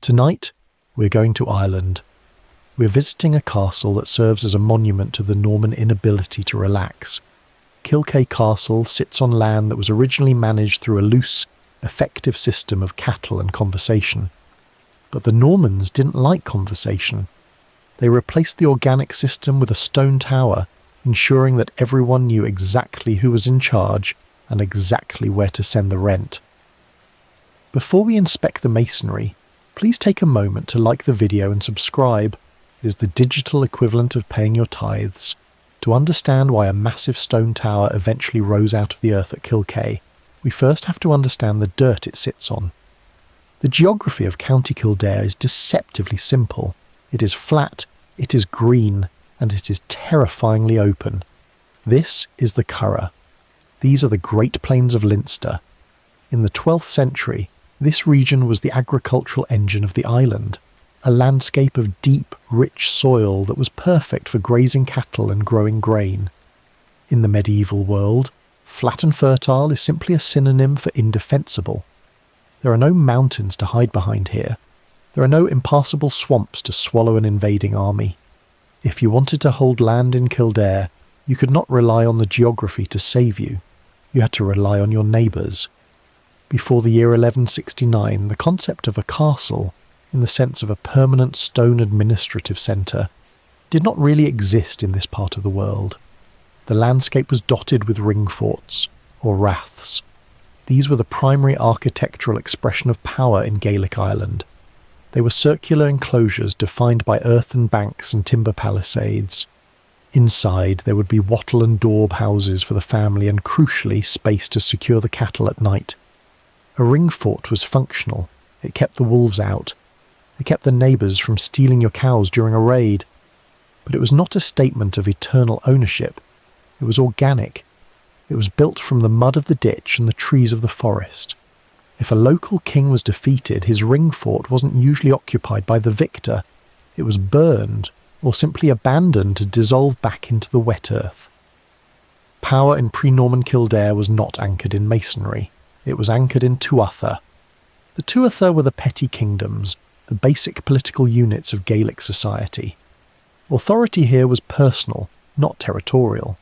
Tonight, we're going to Ireland. We're visiting a castle that serves as a monument to the Norman inability to relax. Killkea Castle sits on land that was originally managed through a loose, effective system of cattle and conversation. But the Normans didn't like conversation. They replaced the organic system with a stone tower, ensuring that everyone knew exactly who was in charge and exactly where to send the rent. Before we inspect the masonry, please take a moment to like the video and subscribe. It is the digital equivalent of paying your tithes. To understand why a massive stone tower eventually rose out of the earth at Killkea, we first have to understand the dirt it sits on. The geography of County Kildare is deceptively simple. It is flat, it is green, and it is terrifyingly open. This is the Curragh. These are the Great Plains of Leinster. In the 12th century, this region was the agricultural engine of the island, a landscape of deep, rich soil that was perfect for grazing cattle and growing grain. In the medieval world, flat and fertile is simply a synonym for indefensible. There are no mountains to hide behind here. There are no impassable swamps to swallow an invading army. If you wanted to hold land in Kildare, you could not rely on the geography to save you. You had to rely on your neighbours. Before the year 1169, the concept of a castle, in the sense of a permanent stone administrative centre, did not really exist in this part of the world. The landscape was dotted with ring forts, or raths. These were the primary architectural expression of power in Gaelic Ireland. They were circular enclosures defined by earthen banks and timber palisades. Inside, there would be wattle and daub houses for the family and, crucially, space to secure the cattle at night. A ring fort was functional. It kept the wolves out. It kept the neighbours from stealing your cows during a raid. But it was not a statement of eternal ownership. It was organic. It was built from the mud of the ditch and the trees of the forest. If a local king was defeated, his ring fort wasn't usually occupied by the victor. It was burned, or simply abandoned to dissolve back into the wet earth. Power in pre-Norman Kildare was not anchored in masonry. It was anchored in tuatha. The tuatha were the petty kingdoms, the basic political units of Gaelic society. Authority here was personal, not territorial.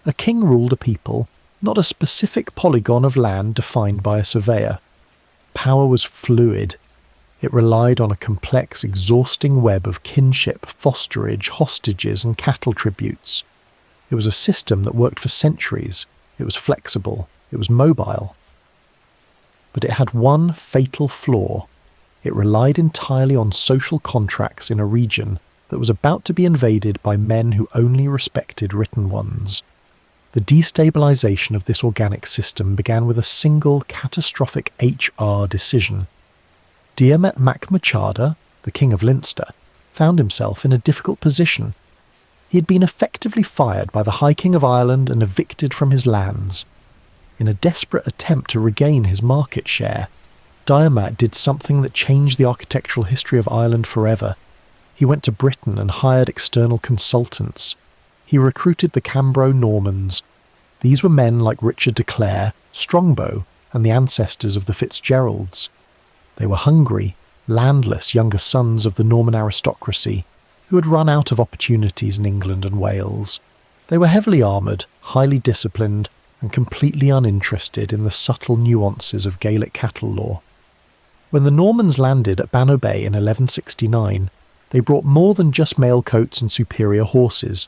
A king ruled a people, not a specific polygon of land defined by a surveyor. Power was fluid. It relied on a complex, exhausting web of kinship, fosterage, hostages, and cattle tributes. It was a system that worked for centuries. It was flexible. It was mobile. But it had one fatal flaw. It relied entirely on social contracts in a region that was about to be invaded by men who only respected written ones. The destabilization of this organic system began with a single catastrophic HR decision. Diarmaid mac Machada, the King of Leinster, found himself in a difficult position. He had been effectively fired by the High King of Ireland and evicted from his lands. In a desperate attempt to regain his market share, Diarmaid did something that changed the architectural history of Ireland forever. He went to Britain and hired external consultants. He recruited the Cambro-Normans. These were men like Richard de Clare, Strongbow, and the ancestors of the Fitzgeralds. They were hungry, landless younger sons of the Norman aristocracy, who had run out of opportunities in England and Wales. They were heavily armoured, highly disciplined, and completely uninterested in the subtle nuances of Gaelic cattle law. When the Normans landed at Bannow Bay in 1169, they brought more than just mail coats and superior horses.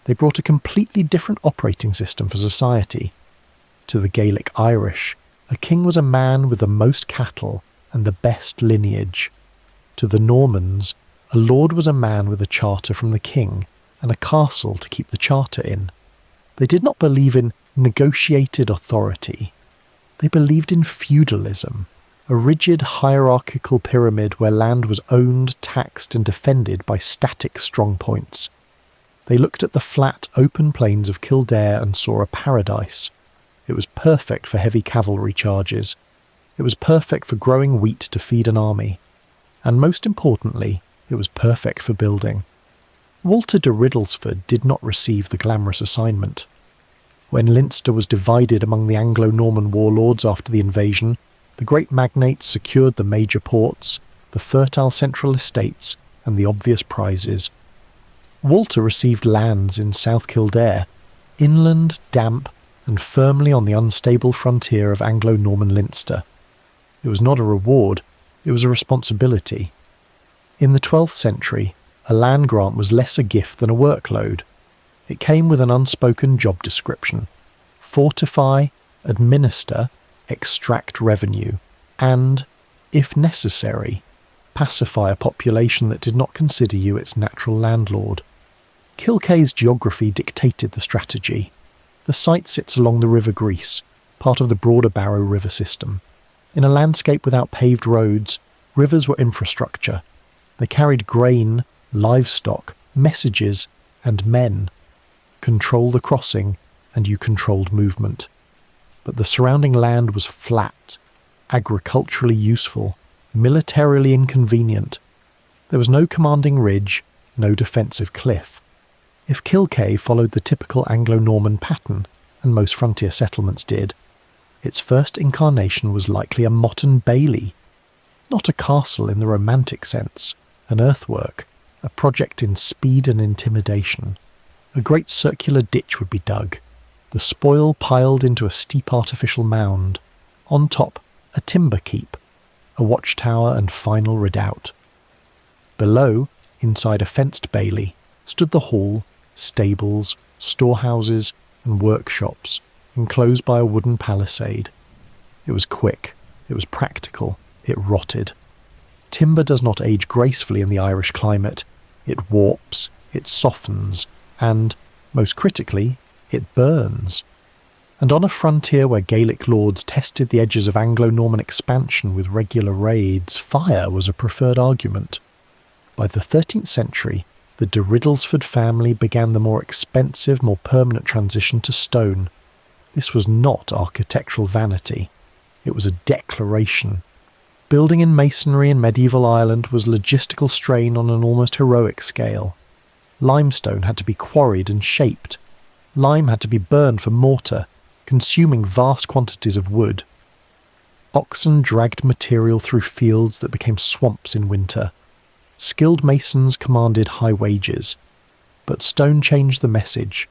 They brought a completely different operating system for society. To the Gaelic Irish, a king was a man with the most cattle and the best lineage. To the Normans, a lord was a man with a charter from the king and a castle to keep the charter in. They did not believe in negotiated authority. They believed in feudalism, a rigid hierarchical pyramid where land was owned, taxed and defended by static strong points. They looked at the flat, open plains of Kildare and saw a paradise. It was perfect for heavy cavalry charges. It was perfect for growing wheat to feed an army. And most importantly, it was perfect for building. Walter de Riddlesford did not receive the glamorous assignment. When Leinster was divided among the Anglo-Norman warlords after the invasion, the great magnates secured the major ports, the fertile central estates, and the obvious prizes. Walter received lands in South Kildare, inland, damp, and firmly on the unstable frontier of Anglo-Norman Leinster. It was not a reward, it was a responsibility. In the 12th century, a land grant was less a gift than a workload. It came with an unspoken job description: fortify, administer, extract revenue, and, if necessary, pacify a population that did not consider you its natural landlord. Killkea's geography dictated the strategy. The site sits along the River Grease, part of the broader Barrow River system. In a landscape without paved roads, rivers were infrastructure. They carried grain, livestock, messages, and men. Control the crossing, and you controlled movement. But the surrounding land was flat, agriculturally useful, militarily inconvenient. There was no commanding ridge, no defensive cliff. If Killkea followed the typical Anglo-Norman pattern, and most frontier settlements did, its first incarnation was likely a motte bailey, not a castle in the romantic sense, an earthwork, a project in speed and intimidation. A great circular ditch would be dug, the spoil piled into a steep artificial mound, on top a timber keep, a watchtower and final redoubt. Below, inside a fenced bailey, stood the hall, stables, storehouses, and workshops, enclosed by a wooden palisade. It was quick, it was practical, it rotted. Timber does not age gracefully in the Irish climate. It warps, it softens, and, most critically, it burns. And on a frontier where Gaelic lords tested the edges of Anglo-Norman expansion with regular raids, fire was a preferred argument. By the 13th century, the de Riddlesford family began the more expensive, more permanent transition to stone. This was not architectural vanity. It was a declaration. Building in masonry in medieval Ireland was logistical strain on an almost heroic scale. Limestone had to be quarried and shaped. Lime had to be burned for mortar, consuming vast quantities of wood. Oxen dragged material through fields that became swamps in winter. Skilled masons commanded high wages. But stone changed the message.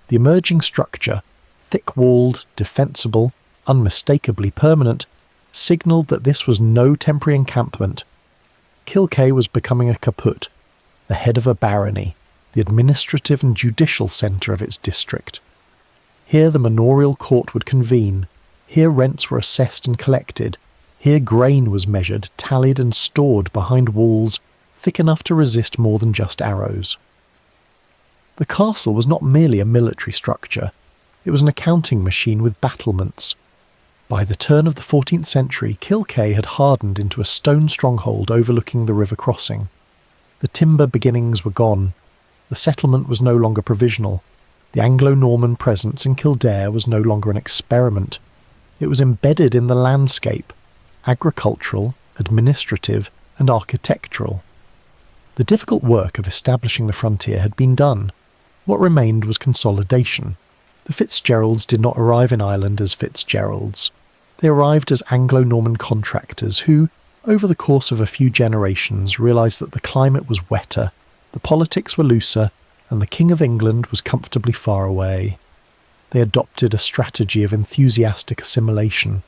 The emerging structure, thick-walled, defensible, unmistakably permanent, signalled that this was no temporary encampment. Killkea was becoming a caput, the head of a barony, the administrative and judicial centre of its district. Here the manorial court would convene. Here rents were assessed and collected. Here grain was measured, tallied and stored behind walls thick enough to resist more than just arrows. The castle was not merely a military structure. It was an accounting machine with battlements. By the turn of the 14th century, Killkea had hardened into a stone stronghold overlooking the river crossing. The timber beginnings were gone. The settlement was no longer provisional. The Anglo-Norman presence in Kildare was no longer an experiment. It was embedded in the landscape, agricultural, administrative, and architectural. The difficult work of establishing the frontier had been done. What remained was consolidation. The Fitzgeralds did not arrive in Ireland as Fitzgeralds. They arrived as Anglo-Norman contractors who, over the course of a few generations, realised that the climate was wetter, the politics were looser, and the King of England was comfortably far away. They adopted a strategy of enthusiastic assimilation.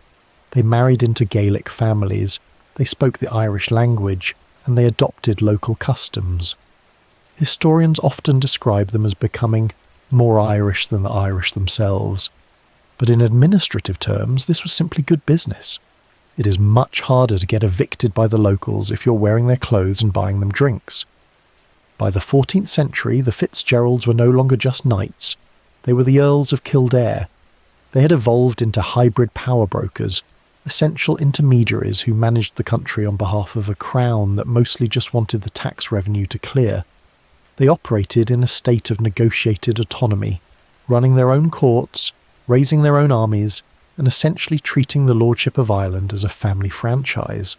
They married into Gaelic families, they spoke the Irish language, and they adopted local customs. Historians often describe them as becoming more Irish than the Irish themselves. But in administrative terms, this was simply good business. It is much harder to get evicted by the locals if you're wearing their clothes and buying them drinks. By the 14th century, the Fitzgeralds were no longer just knights. They were the Earls of Kildare. They had evolved into hybrid power brokers, essential intermediaries who managed the country on behalf of a crown that mostly just wanted the tax revenue to clear. They operated in a state of negotiated autonomy, running their own courts, raising their own armies, and essentially treating the lordship of Ireland as a family franchise.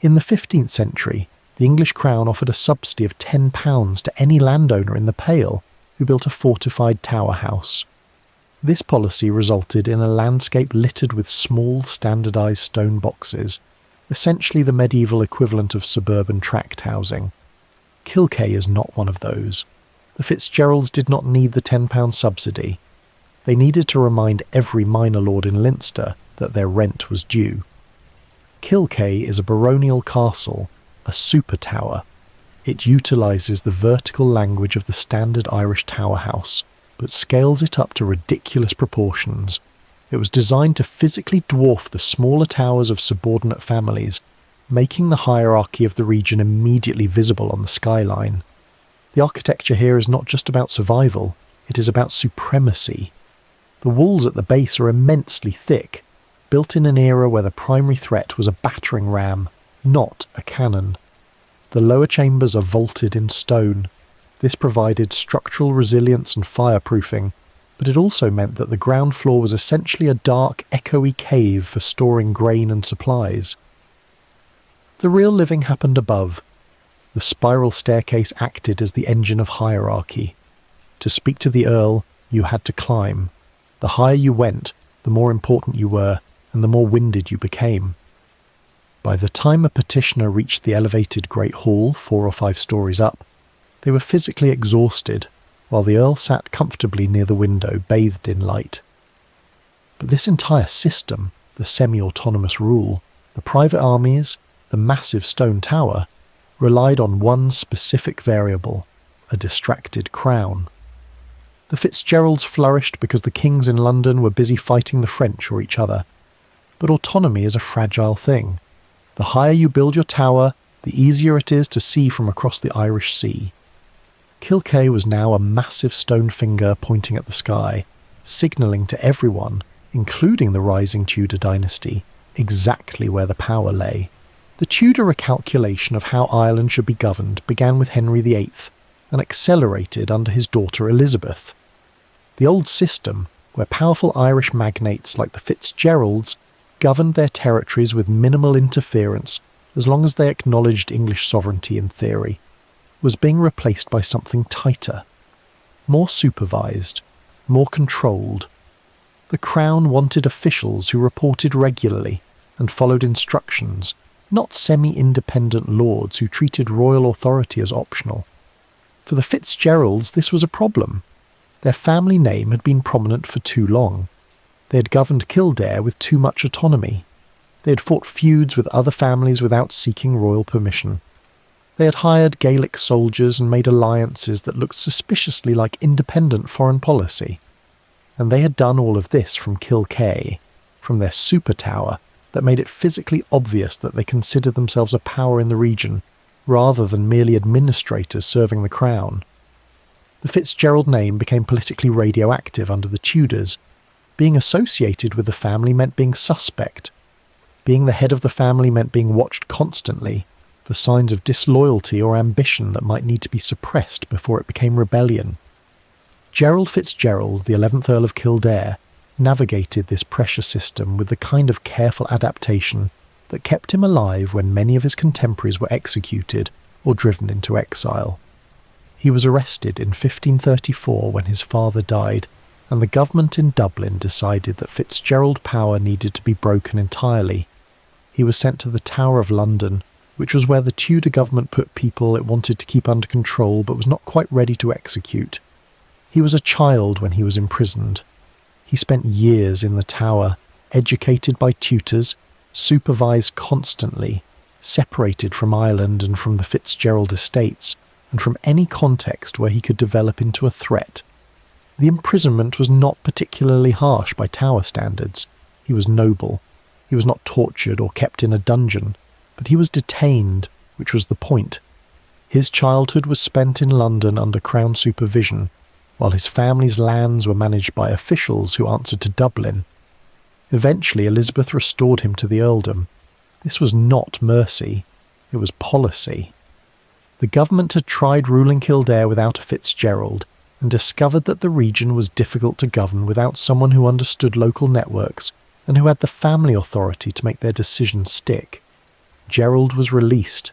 In the 15th century, the English crown offered a subsidy of £10 to any landowner in the Pale who built a fortified tower house. This policy resulted in a landscape littered with small, standardised stone boxes. essentially the medieval equivalent of suburban tract housing. Killkea is not one of those. The Fitzgeralds did not need the £10 subsidy. They needed to remind every minor lord in Leinster that their rent was due. Killkea is a baronial castle, a super tower. It utilises the vertical language of the standard Irish tower house, but scales it up to ridiculous proportions. It was designed to physically dwarf the smaller towers of subordinate families, making the hierarchy of the region immediately visible on the skyline. The architecture here is not just about survival, it is about supremacy. The walls at the base are immensely thick, built in an era where the primary threat was a battering ram, not a cannon. The lower chambers are vaulted in stone. This provided structural resilience and fireproofing, but it also meant that the ground floor was essentially a dark, echoey cave for storing grain and supplies. The real living happened above. The spiral staircase acted as the engine of hierarchy. To speak to the Earl, you had to climb. The higher you went, the more important you were, and the more winded you became. By the time a petitioner reached the elevated Great Hall, 4 or 5 stories up, they were physically exhausted, while the Earl sat comfortably near the window, bathed in light. But this entire system, the semi-autonomous rule, the private armies, the massive stone tower, relied on one specific variable, a distracted crown. The Fitzgeralds flourished because the kings in London were busy fighting the French or each other. But autonomy is a fragile thing. The higher you build your tower, the easier it is to see from across the Irish Sea. Killkea was now a massive stone finger pointing at the sky, signalling to everyone, including the rising Tudor dynasty, exactly where the power lay. The Tudor recalculation of how Ireland should be governed began with Henry VIII and accelerated under his daughter Elizabeth. The old system, where powerful Irish magnates like the Fitzgeralds governed their territories with minimal interference as long as they acknowledged English sovereignty in theory, was being replaced by something tighter, more supervised, more controlled. The Crown wanted officials who reported regularly and followed instructions, not semi-independent lords who treated royal authority as optional. For the Fitzgeralds, this was a problem. Their family name had been prominent for too long. They had governed Kildare with too much autonomy. They had fought feuds with other families without seeking royal permission. They had hired Gaelic soldiers and made alliances that looked suspiciously like independent foreign policy. And they had done all of this from Killkea, from their super tower that made it physically obvious that they considered themselves a power in the region, rather than merely administrators serving the crown. The Fitzgerald name became politically radioactive under the Tudors. Being associated with the family meant being suspect. Being the head of the family meant being watched constantly for signs of disloyalty or ambition that might need to be suppressed before it became rebellion. Gerald Fitzgerald, the 11th Earl of Kildare, navigated this pressure system with the kind of careful adaptation that kept him alive when many of his contemporaries were executed or driven into exile. He was arrested in 1534 when his father died, and the government in Dublin decided that Fitzgerald power needed to be broken entirely. He was sent to the Tower of London, which was where the Tudor government put people it wanted to keep under control but was not quite ready to execute. He was a child when he was imprisoned. He spent years in the Tower, educated by tutors, supervised constantly, separated from Ireland and from the Fitzgerald estates, and from any context where he could develop into a threat. The imprisonment was not particularly harsh by Tower standards. He was noble. He was not tortured or kept in a dungeon, but he was detained, which was the point. His childhood was spent in London under Crown supervision, while his family's lands were managed by officials who answered to Dublin. Eventually, Elizabeth restored him to the earldom. This was not mercy, it was policy. The government had tried ruling Kildare without a Fitzgerald, and discovered that the region was difficult to govern without someone who understood local networks and who had the family authority to make their decisions stick. Gerald was released,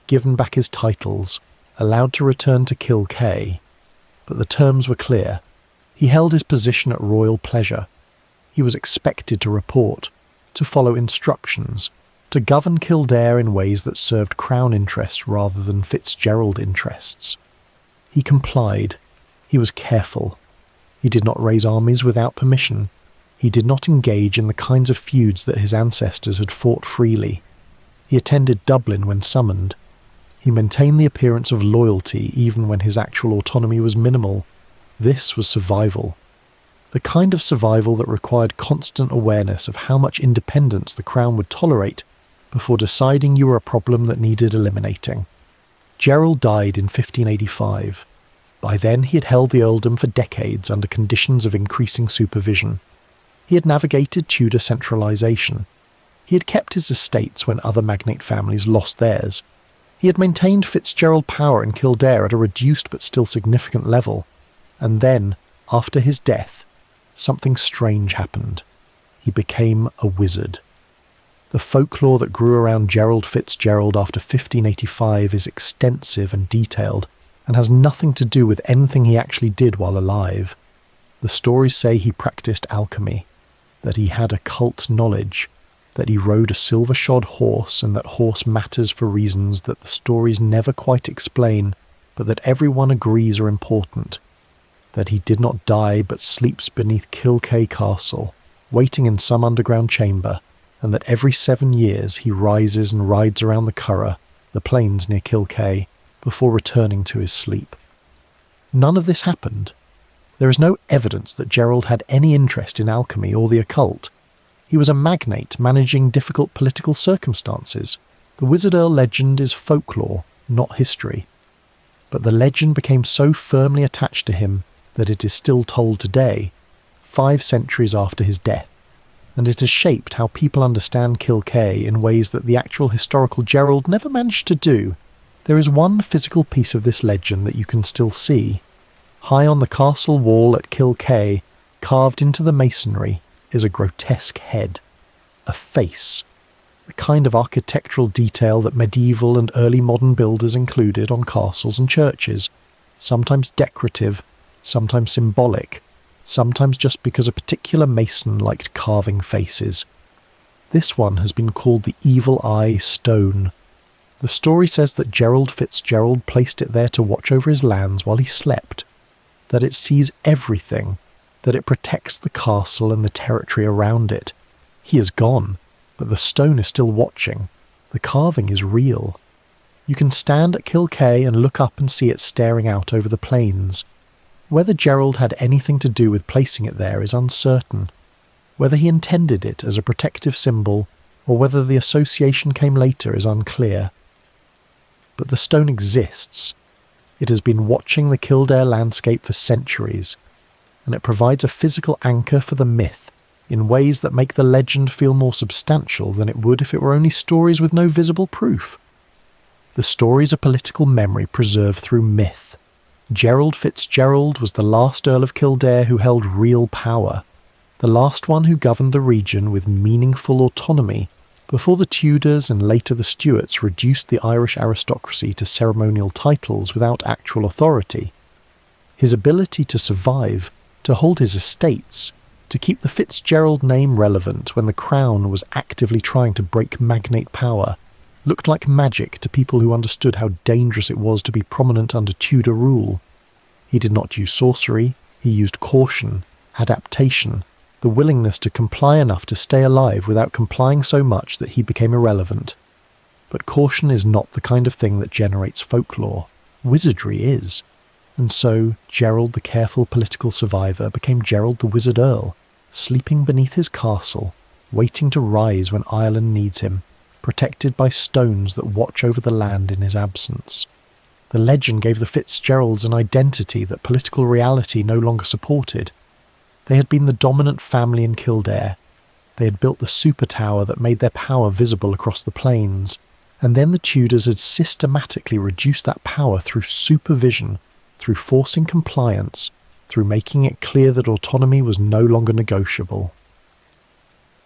given back his titles, allowed to return to Killkea. But the terms were clear. He held his position at royal pleasure. He was expected to report, to follow instructions, to govern Kildare in ways that served crown interests rather than Fitzgerald interests. He complied. He was careful. He did not raise armies without permission. He did not engage in the kinds of feuds that his ancestors had fought freely. He attended Dublin when summoned. He maintained the appearance of loyalty even when his actual autonomy was minimal. This was survival. The kind of survival that required constant awareness of how much independence the crown would tolerate before deciding you were a problem that needed eliminating. Gerald died in 1585. By then he had held the earldom for decades under conditions of increasing supervision. He had navigated Tudor centralisation. He had kept his estates when other magnate families lost theirs. He had maintained Fitzgerald power in Kildare at a reduced but still significant level. And then, after his death, something strange happened. He became a wizard. The folklore that grew around Gerald Fitzgerald after 1585 is extensive and detailed, and has nothing to do with anything he actually did while alive. The stories say he practiced alchemy, that he had occult knowledge, that he rode a silver-shod horse and that horse matters for reasons that the stories never quite explain, but that everyone agrees are important, that he did not die but sleeps beneath Killkea Castle, waiting in some underground chamber, and that every 7 years he rises and rides around the Curragh, the plains near Killkea, before returning to his sleep. None of this happened. There is no evidence that Gerald had any interest in alchemy or the occult. He was a magnate managing difficult political circumstances. The Wizard Earl legend is folklore, not history. But the legend became so firmly attached to him that it is still told today, 5 centuries after his death, and it has shaped how people understand Killkea in ways that the actual historical Gerald never managed to do. There is one physical piece of this legend that you can still see. High on the castle wall at Killkea, carved into the masonry, is a grotesque head. A face. The kind of architectural detail that medieval and early modern builders included on castles and churches. Sometimes decorative, sometimes symbolic, sometimes just because a particular mason liked carving faces. This one has been called the Evil Eye Stone. The story says that Gerald Fitzgerald placed it there to watch over his lands while he slept, that it sees everything, that it protects the castle and the territory around it. He is gone, but the stone is still watching. The carving is real. You can stand at Killkea and look up and see it staring out over the plains. Whether Gerald had anything to do with placing it there is uncertain. Whether he intended it as a protective symbol, or whether the association came later is unclear. But the stone exists. It has been watching the Kildare landscape for centuries, and it provides a physical anchor for the myth in ways that make the legend feel more substantial than it would if it were only stories with no visible proof. The stories are political memory preserved through myth. Gerald Fitzgerald was the last Earl of Kildare who held real power, the last one who governed the region with meaningful autonomy before the Tudors and later the Stuarts reduced the Irish aristocracy to ceremonial titles without actual authority. His ability to survive, to hold his estates, to keep the Fitzgerald name relevant when the crown was actively trying to break magnate power, looked like magic to people who understood how dangerous it was to be prominent under Tudor rule. He did not use sorcery, he used caution, adaptation, the willingness to comply enough to stay alive without complying so much that he became irrelevant. But caution is not the kind of thing that generates folklore. Wizardry is. And so, Gerald the careful political survivor became Gerald the Wizard Earl, sleeping beneath his castle, waiting to rise when Ireland needs him, protected by stones that watch over the land in his absence. The legend gave the Fitzgeralds an identity that political reality no longer supported. They had been the dominant family in Kildare. They had built the super tower that made their power visible across the plains, and then the Tudors had systematically reduced that power through supervision, through forcing compliance, through making it clear that autonomy was no longer negotiable.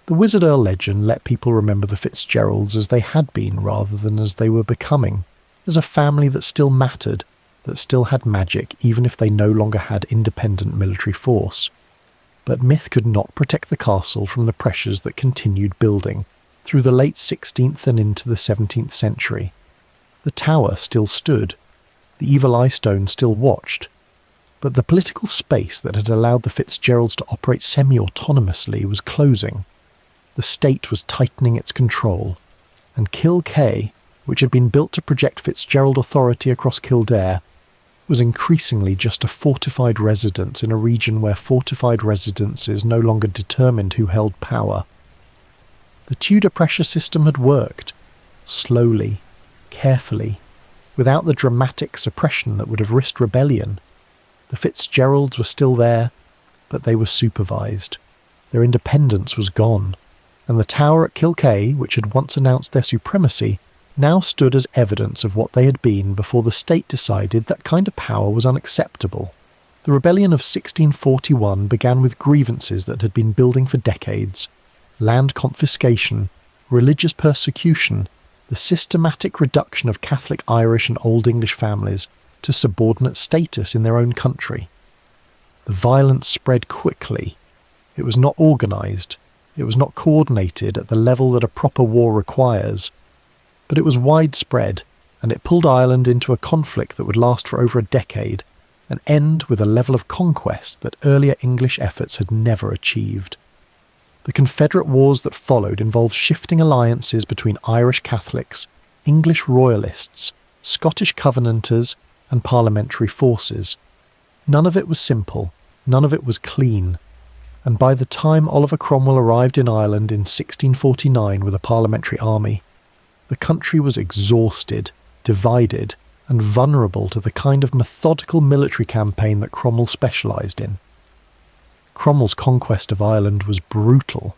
The Wizard Earl legend let people remember the Fitzgeralds as they had been rather than as they were becoming, as a family that still mattered, that still had magic even if they no longer had independent military force. But myth could not protect the castle from the pressures that continued building, through the late 16th and into the 17th century. The tower still stood, the Evil Eye Stone still watched, but the political space that had allowed the Fitzgeralds to operate semi-autonomously was closing. The state was tightening its control, and Killkea, which had been built to project Fitzgerald authority across Kildare, was increasingly just a fortified residence in a region where fortified residences no longer determined who held power. The Tudor pressure system had worked, slowly, carefully, without the dramatic suppression that would have risked rebellion. The Fitzgeralds were still there, but they were supervised. Their independence was gone, and the tower at Killkea, which had once announced their supremacy, now stood as evidence of what they had been before the state decided that kind of power was unacceptable. The rebellion of 1641 began with grievances that had been building for decades: land confiscation, religious persecution, the systematic reduction of Catholic Irish and Old English families to subordinate status in their own country. The violence spread quickly. It was not organised. It was not coordinated at the level that a proper war requires. But it was widespread, and it pulled Ireland into a conflict that would last for over a decade and end with a level of conquest that earlier English efforts had never achieved. The Confederate Wars that followed involved shifting alliances between Irish Catholics, English Royalists, Scottish Covenanters, and parliamentary forces. None of it was simple, none of it was clean, and by the time Oliver Cromwell arrived in Ireland in 1649 with a parliamentary army, the country was exhausted, divided, and vulnerable to the kind of methodical military campaign that Cromwell specialised in. Cromwell's conquest of Ireland was brutal.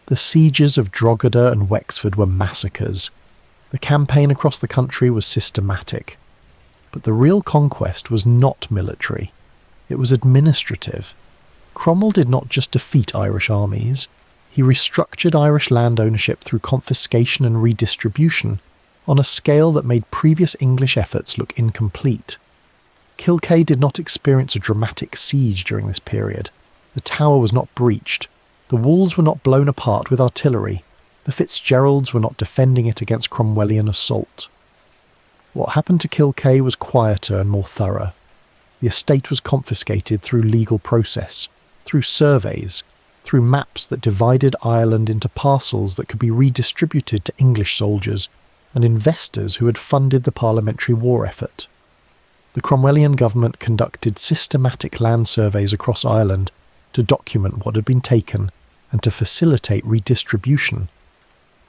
The sieges of Drogheda and Wexford were massacres. The campaign across the country was systematic. But the real conquest was not military. It was administrative. Cromwell did not just defeat Irish armies. He restructured Irish land ownership through confiscation and redistribution on a scale that made previous English efforts look incomplete. Killkea did not experience a dramatic siege during this period. The tower was not breached. The walls were not blown apart with artillery. The Fitzgeralds were not defending it against Cromwellian assault. What happened to Killkea was quieter and more thorough. The estate was confiscated through legal process, through surveys, through maps that divided Ireland into parcels that could be redistributed to English soldiers and investors who had funded the parliamentary war effort. The Cromwellian government conducted systematic land surveys across Ireland to document what had been taken and to facilitate redistribution.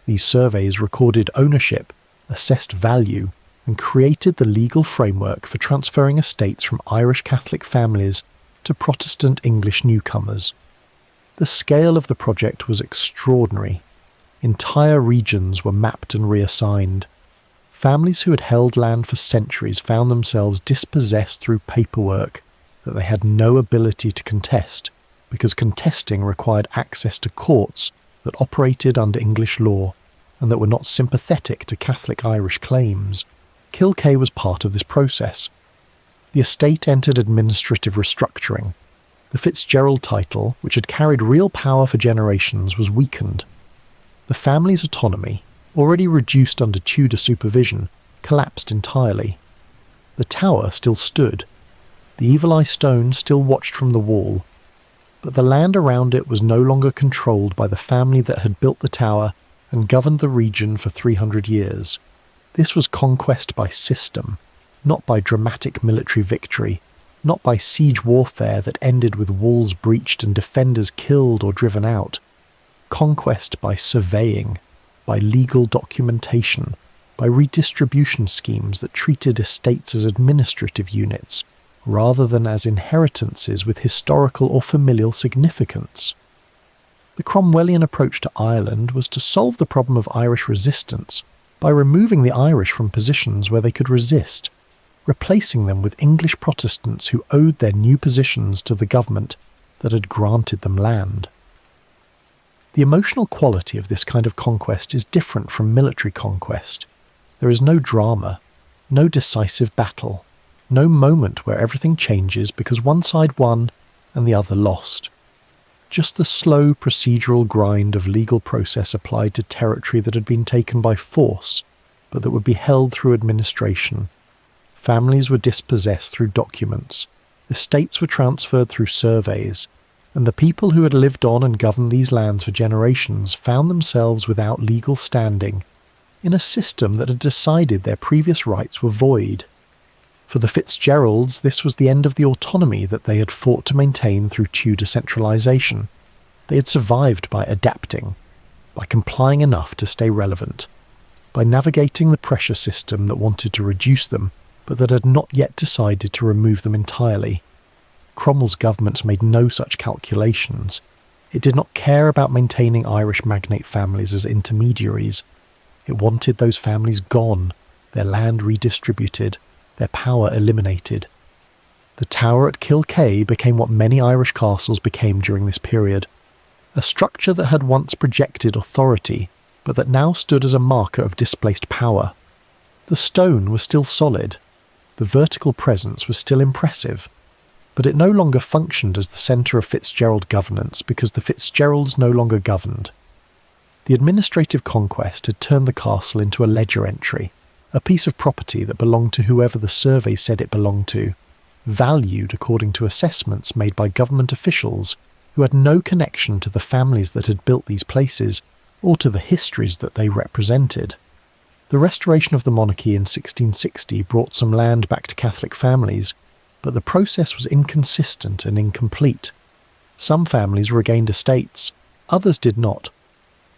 These surveys recorded ownership, assessed value, and created the legal framework for transferring estates from Irish Catholic families to Protestant English newcomers. The scale of the project was extraordinary. Entire regions were mapped and reassigned. Families who had held land for centuries found themselves dispossessed through paperwork that they had no ability to contest, because contesting required access to courts that operated under English law and that were not sympathetic to Catholic Irish claims. Killkea was part of this process. The estate entered administrative restructuring. The Fitzgerald title, which had carried real power for generations, was weakened. The family's autonomy, already reduced under Tudor supervision, collapsed entirely. The tower still stood. The Evil Eye Stone still watched from the wall. But the land around it was no longer controlled by the family that had built the tower and governed the region for 300 years. This was conquest by system, not by dramatic military victory, not by siege warfare that ended with walls breached and defenders killed or driven out. Conquest by surveying, by legal documentation, by redistribution schemes that treated estates as administrative units, rather than as inheritances with historical or familial significance. The Cromwellian approach to Ireland was to solve the problem of Irish resistance by removing the Irish from positions where they could resist, replacing them with English Protestants who owed their new positions to the government that had granted them land. The emotional quality of this kind of conquest is different from military conquest. There is no drama, no decisive battle, no moment where everything changes because one side won and the other lost. just the slow procedural grind of legal process applied to territory that had been taken by force, but that would be held through administration. Families were dispossessed through documents, estates were transferred through surveys, and the people who had lived on and governed these lands for generations found themselves without legal standing, in a system that had decided their previous rights were void. For the Fitzgeralds, this was the end of the autonomy that they had fought to maintain through Tudor centralisation. They had survived by adapting, by complying enough to stay relevant, by navigating the pressure system that wanted to reduce them, but that had not yet decided to remove them entirely. Cromwell's government made no such calculations. It did not care about maintaining Irish magnate families as intermediaries. It wanted those families gone, their land redistributed, their power eliminated. The tower at Killkea became what many Irish castles became during this period, a structure that had once projected authority, but that now stood as a marker of displaced power. The stone was still solid, the vertical presence was still impressive, but it no longer functioned as the centre of Fitzgerald governance because the Fitzgeralds no longer governed. The administrative conquest had turned the castle into a ledger entry, a piece of property that belonged to whoever the survey said it belonged to, valued according to assessments made by government officials who had no connection to the families that had built these places or to the histories that they represented. The restoration of the monarchy in 1660 brought some land back to Catholic families, but the process was inconsistent and incomplete. Some families regained estates, others did not.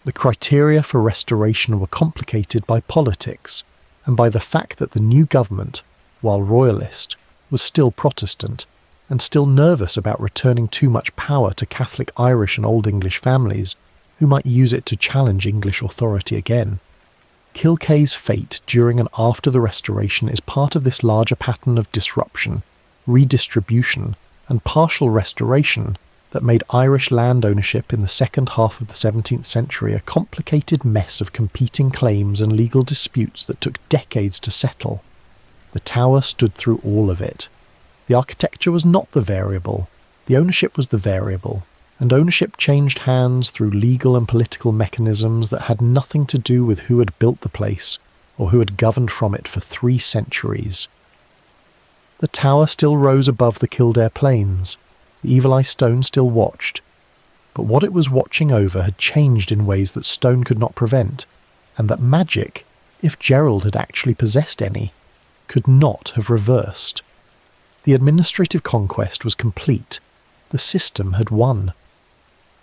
The criteria for restoration were complicated by politics, and by the fact that the new government, while royalist, was still Protestant, and still nervous about returning too much power to Catholic Irish and Old English families, who might use it to challenge English authority again. Killkea's fate during and after the Restoration is part of this larger pattern of disruption, redistribution, and partial restoration that made Irish land ownership in the second half of the 17th century a complicated mess of competing claims and legal disputes that took decades to settle. The tower stood through all of it. The architecture was not the variable, the ownership was the variable, and ownership changed hands through legal and political mechanisms that had nothing to do with who had built the place or who had governed from it for 3 centuries. The tower still rose above the Kildare plains. The Evil Eye Stone still watched, but what it was watching over had changed in ways that stone could not prevent, and that magic, if Gerald had actually possessed any, could not have reversed. The administrative conquest was complete. The system had won.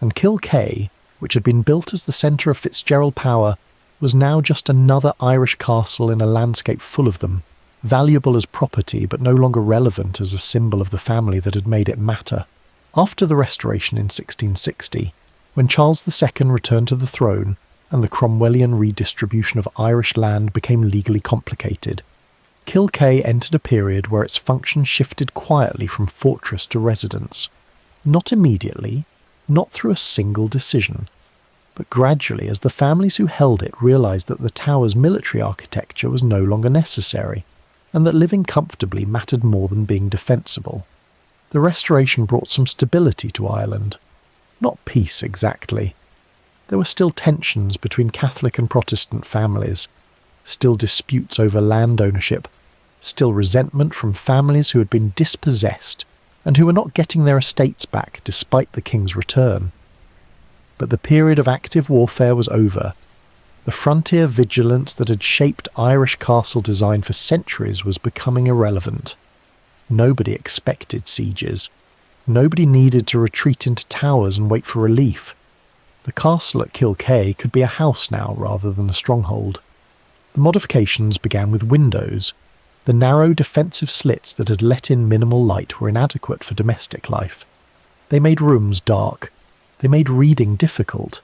And Killkea, which had been built as the centre of Fitzgerald power, was now just another Irish castle in a landscape full of them, valuable as property but no longer relevant as a symbol of the family that had made it matter. After the Restoration in 1660, when Charles II returned to the throne and the Cromwellian redistribution of Irish land became legally complicated, Killkea entered a period where its function shifted quietly from fortress to residence. Not immediately, not through a single decision, but gradually as the families who held it realised that the tower's military architecture was no longer necessary, and that living comfortably mattered more than being defensible. The Restoration brought some stability to Ireland. Not peace exactly. There were still tensions between Catholic and Protestant families, still disputes over land ownership, still resentment from families who had been dispossessed and who were not getting their estates back despite the king's return. But the period of active warfare was over. The frontier vigilance that had shaped Irish castle design for centuries was becoming irrelevant. Nobody expected sieges. Nobody needed to retreat into towers and wait for relief. The castle at Killkea could be a house now rather than a stronghold. The modifications began with windows. The narrow defensive slits that had let in minimal light were inadequate for domestic life. They made rooms dark. They made reading difficult.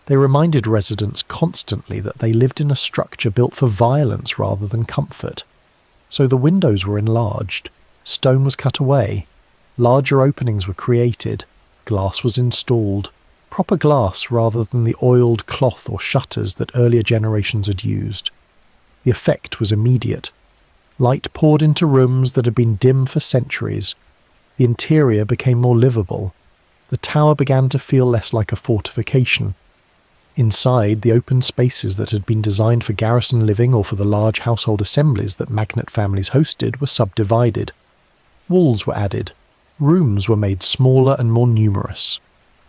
They reminded residents constantly that they lived in a structure built for violence rather than comfort. So the windows were enlarged, stone was cut away, larger openings were created, glass was installed, proper glass rather than the oiled cloth or shutters that earlier generations had used. The effect was immediate. Light poured into rooms that had been dim for centuries. The interior became more livable. The the tower began to feel less like a fortification. Inside, the open spaces that had been designed for garrison living or for the large household assemblies that magnate families hosted were subdivided. Walls were added. Rooms were made smaller and more numerous.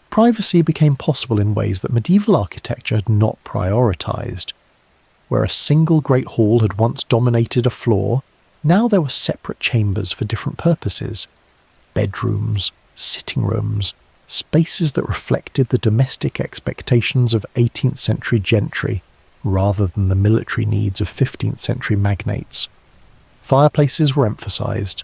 Privacy became possible in ways that medieval architecture had not prioritised. Where a single great hall had once dominated a floor, now there were separate chambers for different purposes. Bedrooms, sitting rooms, spaces that reflected the domestic expectations of 18th century gentry rather than the military needs of 15th century magnates. Fireplaces were emphasised.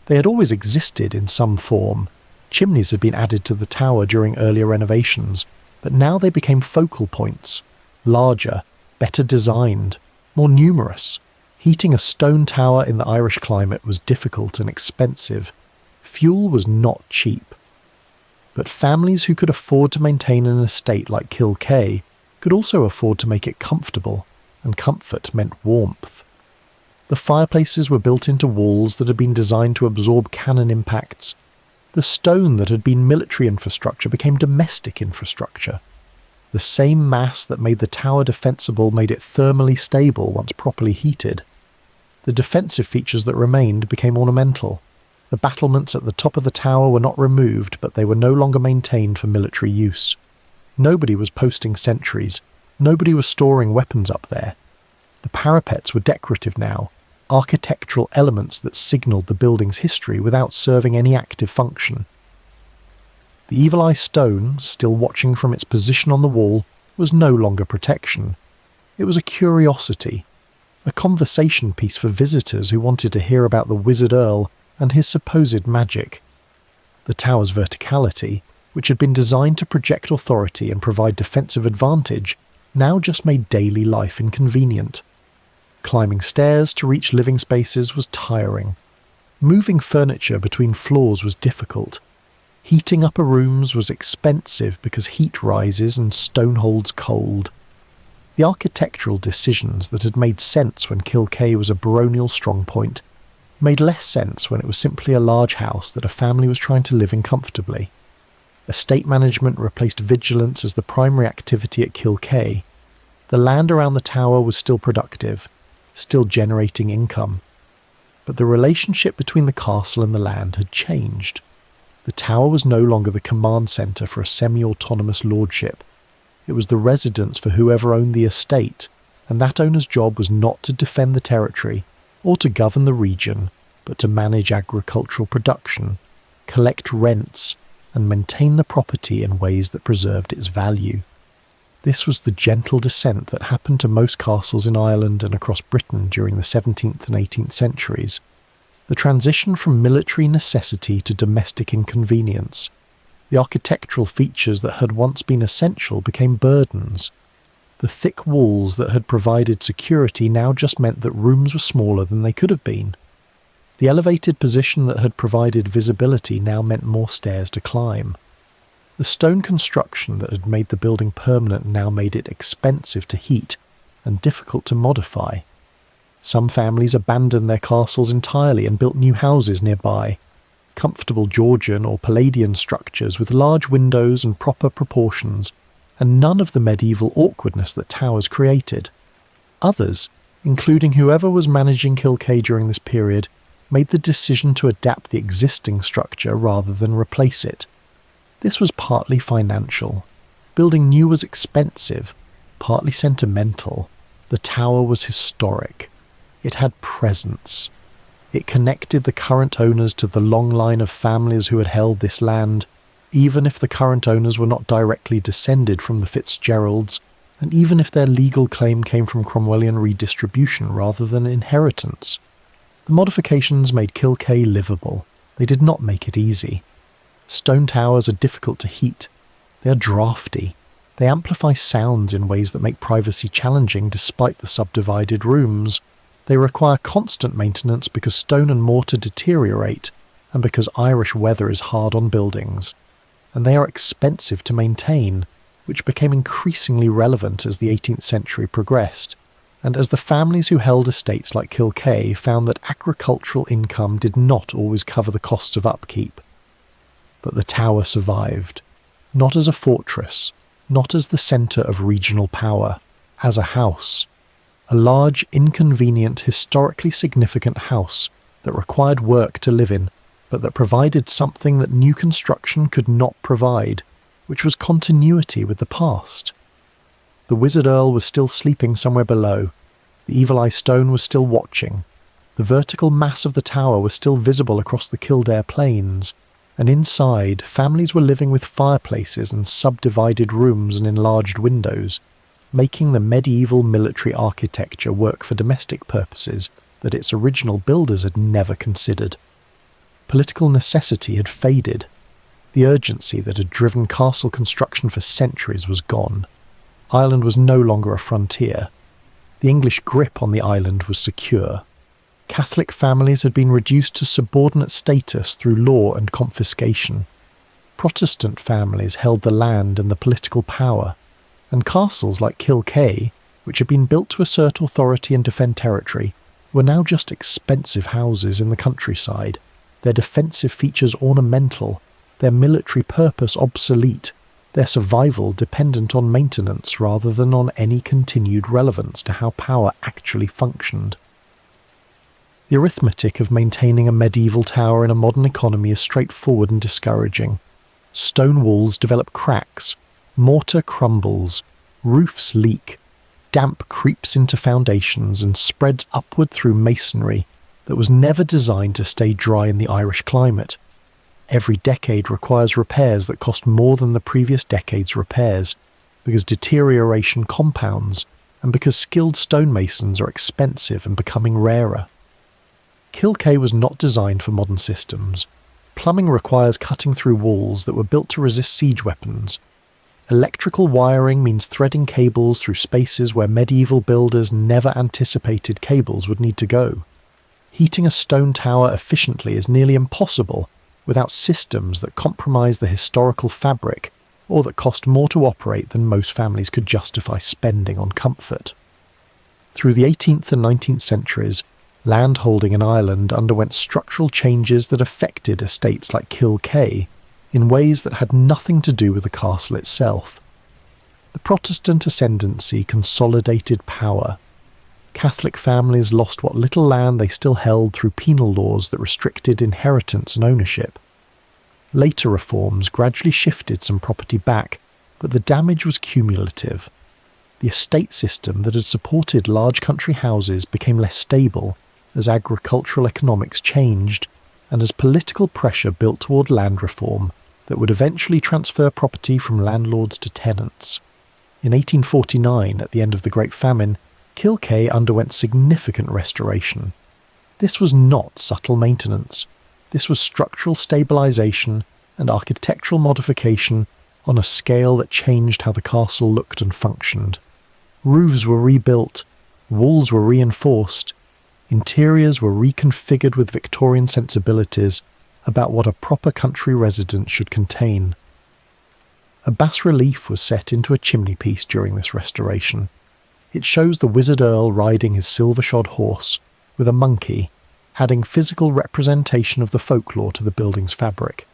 They had always existed in some form. Chimneys had been added to the tower during earlier renovations, but now they became focal points, larger, better designed, more numerous. Heating a stone tower in the Irish climate was difficult and expensive. Fuel was not cheap. But families who could afford to maintain an estate like Killkea could also afford to make it comfortable, and comfort meant warmth. The fireplaces were built into walls that had been designed to absorb cannon impacts. The stone that had been military infrastructure became domestic infrastructure. The same mass that made the tower defensible made it thermally stable once properly heated. The defensive features that remained became ornamental. The battlements at the top of the tower were not removed, but they were no longer maintained for military use. Nobody was posting sentries. Nobody was storing weapons up there. The parapets were decorative now, architectural elements that signalled the building's history without serving any active function. The Evil Eye stone, still watching from its position on the wall, was no longer protection. It was a curiosity, a conversation piece for visitors who wanted to hear about the wizard Earl and his supposed magic. The tower's verticality, which had been designed to project authority and provide defensive advantage, now just made daily life inconvenient. Climbing stairs to reach living spaces was tiring. Moving furniture between floors was difficult. Heating upper rooms was expensive because heat rises and stone holds cold. The architectural decisions that had made sense when Killkea was a baronial strongpoint made less sense when it was simply a large house that a family was trying to live in comfortably. Estate management replaced vigilance as the primary activity at Killkea. The land around the tower was still productive, still generating income. But the relationship between the castle and the land had changed. The tower was no longer the command centre for a semi-autonomous lordship. It was the residence for whoever owned the estate, and that owner's job was not to defend the territory or to govern the region, but to manage agricultural production, collect rents, and maintain the property in ways that preserved its value. This was the gentle descent that happened to most castles in Ireland and across Britain during the 17th and 18th centuries. The transition from military necessity to domestic inconvenience. The architectural features that had once been essential became burdens. The thick walls that had provided security now just meant that rooms were smaller than they could have been. The elevated position that had provided visibility now meant more stairs to climb. The stone construction that had made the building permanent now made it expensive to heat and difficult to modify. Some families abandoned their castles entirely and built new houses nearby, comfortable Georgian or Palladian structures with large windows and proper proportions, and none of the medieval awkwardness that towers created. Others, including whoever was managing Killkea during this period, made the decision to adapt the existing structure rather than replace it. This was partly financial. Building new was expensive, partly sentimental. The tower was historic. It had presence. It connected the current owners to the long line of families who had held this land, even if the current owners were not directly descended from the Fitzgeralds, and even if their legal claim came from Cromwellian redistribution rather than inheritance. The modifications made Killkea livable. They did not make it easy. Stone towers are difficult to heat. They are drafty. They amplify sounds in ways that make privacy challenging despite the subdivided rooms. They require constant maintenance because stone and mortar deteriorate, and because Irish weather is hard on buildings. And they are expensive to maintain, which became increasingly relevant as the 18th century progressed, and as the families who held estates like Killkea found that agricultural income did not always cover the costs of upkeep. But the tower survived. not as a fortress, not as the centre of regional power, as a house. A large, inconvenient, historically significant house that required work to live in, but that provided something that new construction could not provide, which was continuity with the past. The Wizard Earl was still sleeping somewhere below. The Evil Eye Stone was still watching. The vertical mass of the tower was still visible across the Kildare plains, and inside, families were living with fireplaces and subdivided rooms and enlarged windows, making the medieval military architecture work for domestic purposes that its original builders had never considered. Political necessity had faded. The urgency that had driven castle construction for centuries was gone. Ireland was no longer a frontier. The English grip on the island was secure. Catholic families had been reduced to subordinate status through law and confiscation. Protestant families held the land and the political power, and castles like Killkea, which had been built to assert authority and defend territory, were now just expensive houses in the countryside, their defensive features ornamental, their military purpose obsolete, their survival dependent on maintenance rather than on any continued relevance to how power actually functioned. The arithmetic of maintaining a medieval tower in a modern economy is straightforward and discouraging. Stone walls develop cracks, mortar crumbles, roofs leak, damp creeps into foundations and spreads upward through masonry that was never designed to stay dry in the Irish climate. Every decade requires repairs that cost more than the previous decade's repairs, because deterioration compounds and because skilled stonemasons are expensive and becoming rarer. Killkea was not designed for modern systems. Plumbing requires cutting through walls that were built to resist siege weapons. Electrical wiring means threading cables through spaces where medieval builders never anticipated cables would need to go. Heating a stone tower efficiently is nearly impossible without systems that compromise the historical fabric or that cost more to operate than most families could justify spending on comfort. Through the 18th and 19th centuries, landholding in Ireland underwent structural changes that affected estates like Killkea in ways that had nothing to do with the castle itself. The Protestant ascendancy consolidated power. Catholic families lost what little land they still held through penal laws that restricted inheritance and ownership. Later reforms gradually shifted some property back, but the damage was cumulative. The estate system that had supported large country houses became less stable as agricultural economics changed and as political pressure built toward land reform that would eventually transfer property from landlords to tenants. In 1849, at the end of the Great Famine, Killkea underwent significant restoration. This was not subtle maintenance. This was structural stabilisation and architectural modification on a scale that changed how the castle looked and functioned. Roofs were rebuilt, walls were reinforced, interiors were reconfigured with Victorian sensibilities about what a proper country residence should contain. A bas-relief was set into a chimney-piece during this restoration. It shows the Wizard Earl riding his silver-shod horse, with a monkey, adding physical representation of the folklore to the building's fabric.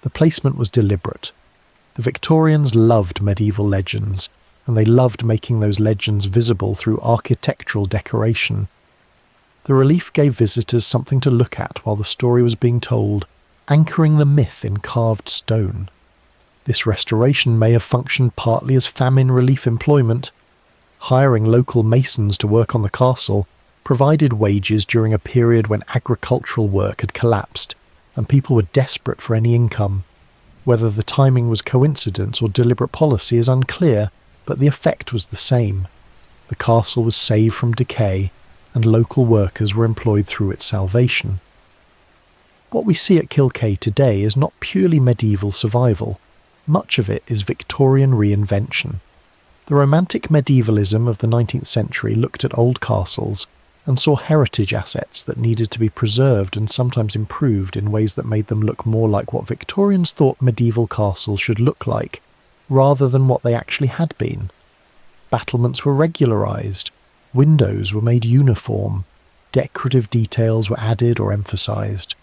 The placement was deliberate. The Victorians loved medieval legends, and they loved making those legends visible through architectural decoration. The relief gave visitors something to look at while the story was being told, anchoring the myth in carved stone. This restoration may have functioned partly as famine relief employment. Hiring local masons to work on the castle provided wages during a period when agricultural work had collapsed and people were desperate for any income. Whether the timing was coincidence or deliberate policy is unclear, but the effect was the same. The castle was saved from decay, and local workers were employed through its salvation. What we see at Killkea today is not purely medieval survival. Much of it is Victorian reinvention. The romantic medievalism of the 19th century looked at old castles and saw heritage assets that needed to be preserved and sometimes improved in ways that made them look more like what Victorians thought medieval castles should look like, rather than what they actually had been. Battlements were regularised, windows were made uniform, decorative details were added or emphasised.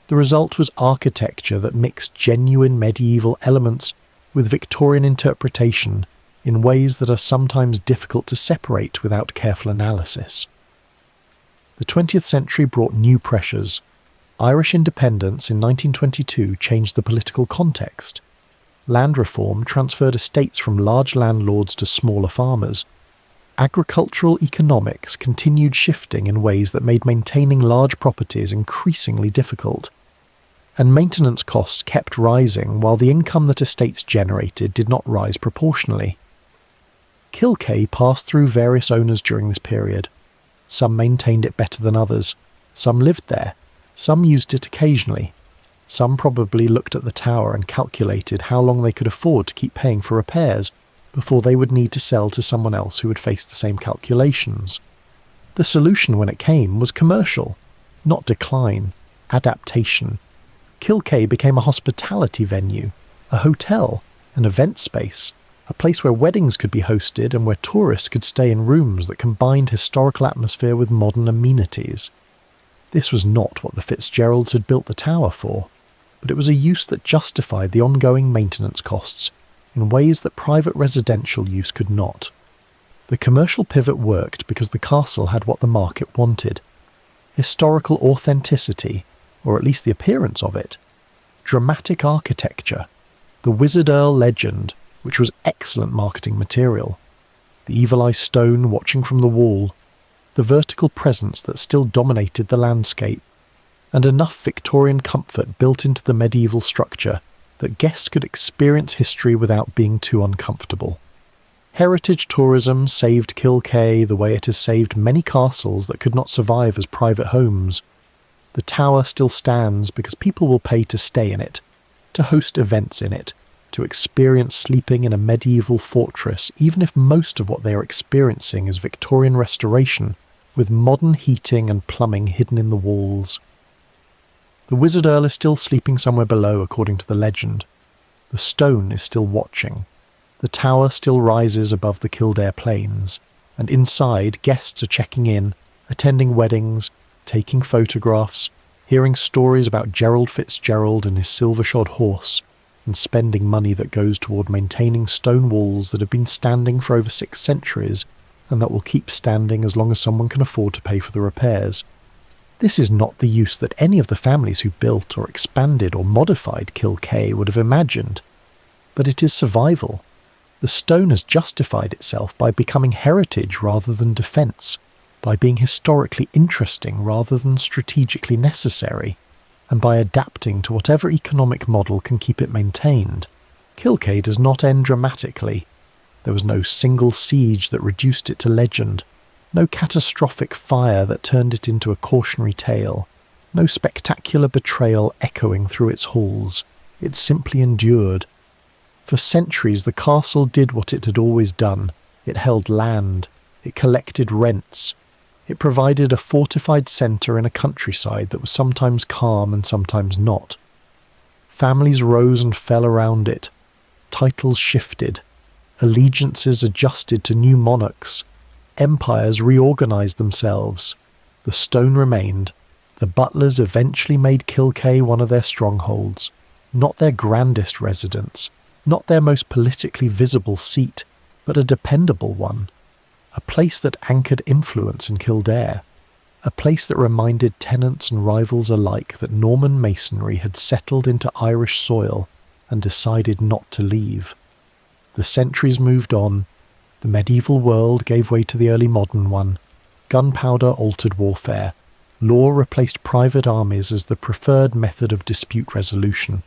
The result was architecture that mixed genuine medieval elements with Victorian interpretation in ways that are sometimes difficult to separate without careful analysis. The 20th century brought new pressures. Irish independence in 1922 changed the political context. Land reform transferred estates from large landlords to smaller farmers. Agricultural economics continued shifting in ways that made maintaining large properties increasingly difficult. And maintenance costs kept rising while the income that estates generated did not rise proportionally. Killkea passed through various owners during this period. Some maintained it better than others. Some lived there. Some used it occasionally. Some probably looked at the tower and calculated how long they could afford to keep paying for repairs before they would need to sell to someone else who would face the same calculations. The solution when it came was commercial, not decline, adaptation. Killkea became a hospitality venue, a hotel, an event space, a place where weddings could be hosted and where tourists could stay in rooms that combined historical atmosphere with modern amenities. This was not what the Fitzgeralds had built the tower for, but it was a use that justified the ongoing maintenance costs in ways that private residential use could not. The commercial pivot worked because the castle had what the market wanted: historical authenticity, or at least the appearance of it, dramatic architecture, the Wizard Earl legend, which was excellent marketing material, the evil eye stone watching from the wall, the vertical presence that still dominated the landscape, and enough Victorian comfort built into the medieval structure that guests could experience history without being too uncomfortable. Heritage tourism saved Killkea the way it has saved many castles that could not survive as private homes. The tower still stands because people will pay to stay in it, to host events in it, to experience sleeping in a medieval fortress, even if most of what they are experiencing is Victorian restoration, with modern heating and plumbing hidden in the walls. The Wizard Earl is still sleeping somewhere below, according to the legend. The stone is still watching. The tower still rises above the Kildare plains, and inside guests are checking in, attending weddings, taking photographs, hearing stories about Gerald Fitzgerald and his silver-shod horse, and spending money that goes toward maintaining stone walls that have been standing for over 6 centuries and that will keep standing as long as someone can afford to pay for the repairs. This is not the use that any of the families who built or expanded or modified Killkea would have imagined, but it is survival. The stone has justified itself by becoming heritage rather than defence, by being historically interesting rather than strategically necessary, and by adapting to whatever economic model can keep it maintained. Killkea does not end dramatically. There was no single siege that reduced it to legend, no catastrophic fire that turned it into a cautionary tale, no spectacular betrayal echoing through its halls. It simply endured. For centuries the castle did what it had always done. It held land. It collected rents. It provided a fortified centre in a countryside that was sometimes calm and sometimes not. Families rose and fell around it. Titles shifted. Allegiances adjusted to new monarchs. Empires reorganised themselves. The stone remained. The butlers eventually made Killkea one of their strongholds, not their grandest residence, not their most politically visible seat, but a dependable one. A place that anchored influence in Kildare. A place that reminded tenants and rivals alike that Norman masonry had settled into Irish soil and decided not to leave. The centuries moved on. The medieval world gave way to the early modern one. Gunpowder altered warfare. Law replaced private armies as the preferred method of dispute resolution.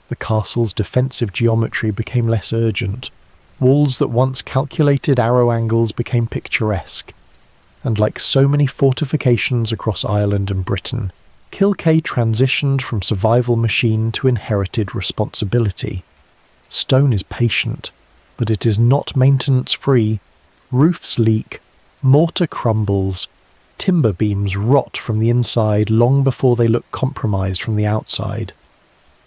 The castle's defensive geometry became less urgent. Walls that once calculated arrow angles became picturesque. And like so many fortifications across Ireland and Britain, Killkea transitioned from survival machine to inherited responsibility. Stone is patient, but it is not maintenance-free. Roofs leak, mortar crumbles, timber beams rot from the inside long before they look compromised from the outside.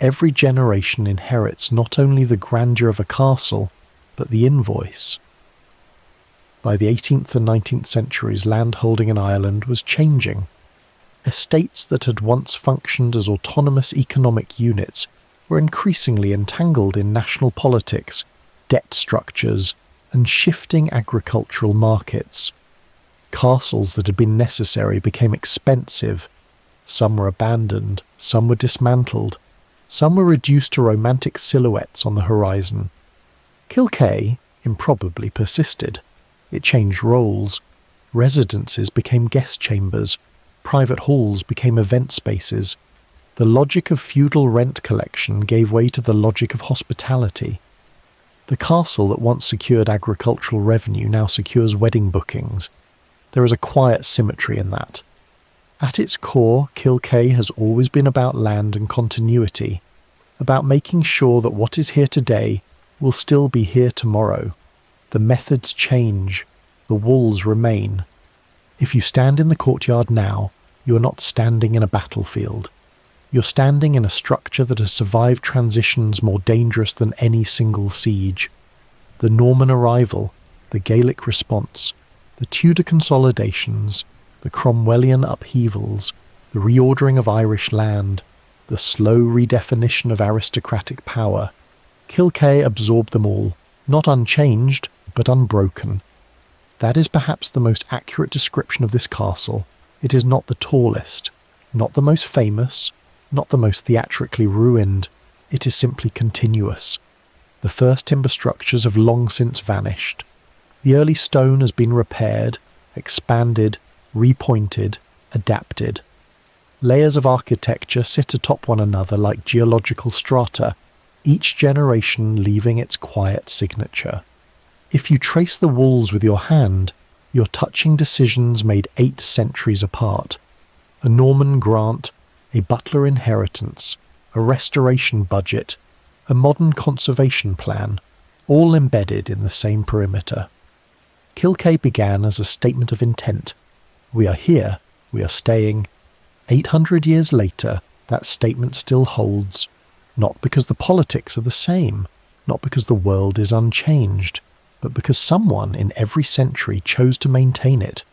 Every generation inherits not only the grandeur of a castle, but the invoice. By the 18th and 19th centuries, landholding in Ireland was changing. Estates that had once functioned as autonomous economic units were increasingly entangled in national politics, debt structures, and shifting agricultural markets. Castles that had been necessary became expensive. Some were abandoned, some were dismantled, some were reduced to romantic silhouettes on the horizon. Killkea improbably persisted. It changed roles. Residences became guest chambers. Private halls became event spaces. The logic of feudal rent collection gave way to the logic of hospitality. The castle that once secured agricultural revenue now secures wedding bookings. There is a quiet symmetry in that. At its core, Killkea has always been about land and continuity, about making sure that what is here today will still be here tomorrow. The methods change, the walls remain. If you stand in the courtyard now, you are not standing in a battlefield. You're standing in a structure that has survived transitions more dangerous than any single siege. The Norman arrival, the Gaelic response, the Tudor consolidations, the Cromwellian upheavals, the reordering of Irish land, the slow redefinition of aristocratic power. Killkea absorbed them all, not unchanged, but unbroken. That is perhaps the most accurate description of this castle. It is not the tallest, not the most famous, not the most theatrically ruined. It is simply continuous. The first timber structures have long since vanished. The early stone has been repaired, expanded, repointed, adapted. Layers of architecture sit atop one another like geological strata, each generation leaving its quiet signature. If you trace the walls with your hand, you're touching decisions made 8 centuries apart. A Norman grant, a Butler inheritance, a restoration budget, a modern conservation plan, all embedded in the same perimeter. Killkea began as a statement of intent. We are here, we are staying. 800 years later, that statement still holds, not because the politics are the same, not because the world is unchanged, but because someone in every century chose to maintain it.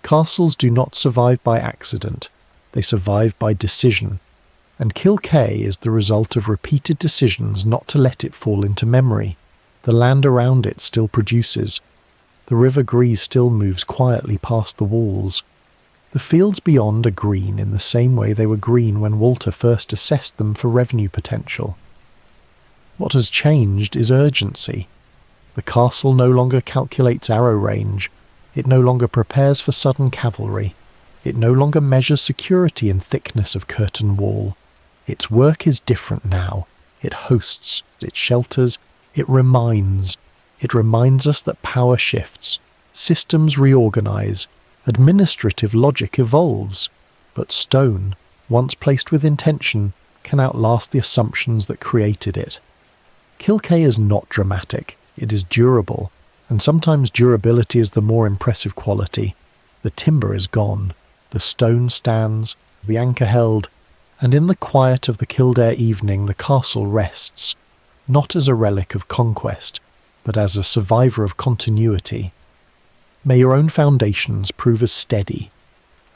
Castles do not survive by accident, they survive by decision, and Killkea is the result of repeated decisions not to let it fall into memory. The land around it still produces. The River Gree still moves quietly past the walls. The fields beyond are green in the same way they were green when Walter first assessed them for revenue potential. What has changed is urgency. The castle no longer calculates arrow range. It no longer prepares for sudden cavalry. It no longer measures security in thickness of curtain wall. Its work is different now. It hosts, it shelters, it reminds. It reminds us that power shifts, systems reorganize, administrative logic evolves, but stone, once placed with intention, can outlast the assumptions that created it. Killkea is not dramatic, it is durable, and sometimes durability is the more impressive quality. The timber is gone, the stone stands, the anchor held, and in the quiet of the Kildare evening the castle rests, not as a relic of conquest, but as a survivor of continuity. May your own foundations prove as steady,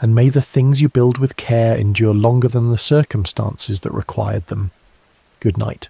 and may the things you build with care endure longer than the circumstances that required them. Good night.